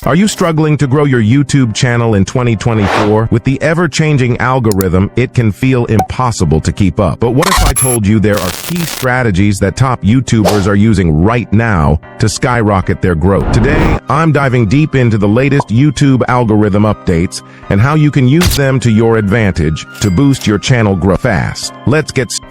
Are you struggling to grow your YouTube channel in 2024? With the ever-changing algorithm, it can feel impossible to keep up. But what if I told you there are key strategies that top YouTubers are using right now to skyrocket their growth? Today, I'm diving deep into the latest YouTube algorithm updates and how you can use them to your advantage to boost your channel growth fast.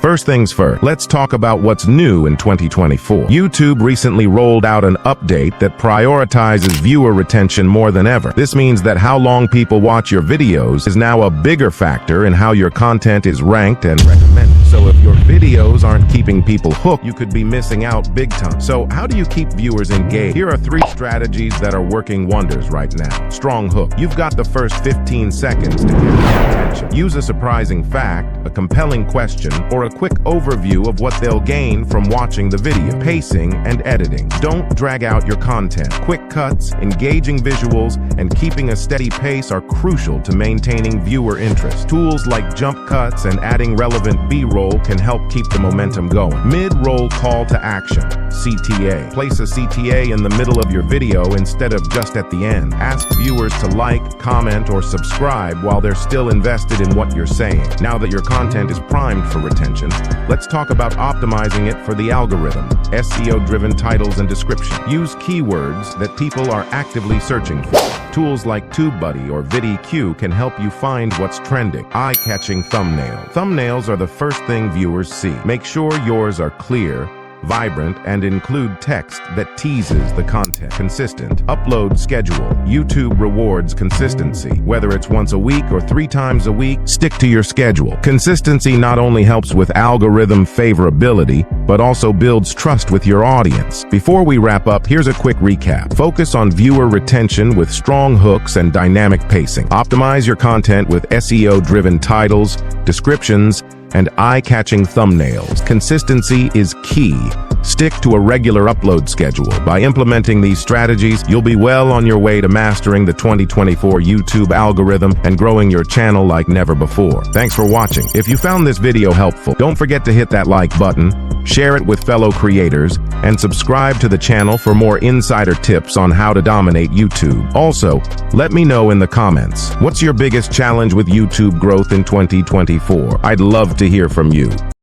First things first, let's talk about what's new in 2024. YouTube recently rolled out an update that prioritizes viewer retention more than ever. This means that how long people watch your videos is now a bigger factor in how your content is ranked and recommended. So if your videos aren't keeping people hooked, you could be missing out big time. So how do you keep viewers engaged? Here are 3 strategies that are working wonders right now. Strong hook. You've got the first 15 seconds to get their attention. Use a surprising fact, a compelling question, or a quick overview of what they'll gain from watching the video. Pacing and editing. Don't drag out your content. Quick cuts, engaging visuals, and keeping a steady pace are crucial to maintaining viewer interest. Tools like jump cuts and adding relevant B-roll can help keep the momentum going. Mid-roll call to action, CTA. Place a CTA in the middle of your video instead of just at the end. Ask viewers to like, comment, or subscribe while they're still invested in what you're saying. Now that your content is primed for retention, let's talk about optimizing it for the algorithm. SEO-driven titles and description. Use keywords that people are actively searching for. Tools like TubeBuddy or VidIQ can help you find what's trending. Eye-catching thumbnail. Thumbnails are the first thing viewers see. Make sure yours are clear, vibrant, and include text that teases the content. Consistent. Upload schedule. YouTube rewards consistency. Whether it's once a week or 3 times a week, stick to your schedule. Consistency not only helps with algorithm favorability, but also builds trust with your audience. Before we wrap up, here's a quick recap. Focus on viewer retention with strong hooks and dynamic pacing. Optimize your content with SEO-driven titles, descriptions, and eye-catching thumbnails. Consistency is key. Stick to a regular upload schedule. By implementing these strategies, you'll be well on your way to mastering the 2024 YouTube algorithm and growing your channel like never before. Thanks for watching. If you found this video helpful, don't forget to hit that like button, share it with fellow creators, and subscribe to the channel for more insider tips on how to dominate YouTube. Also, let me know in the comments, what's your biggest challenge with YouTube growth in 2024? I'd love to hear from you.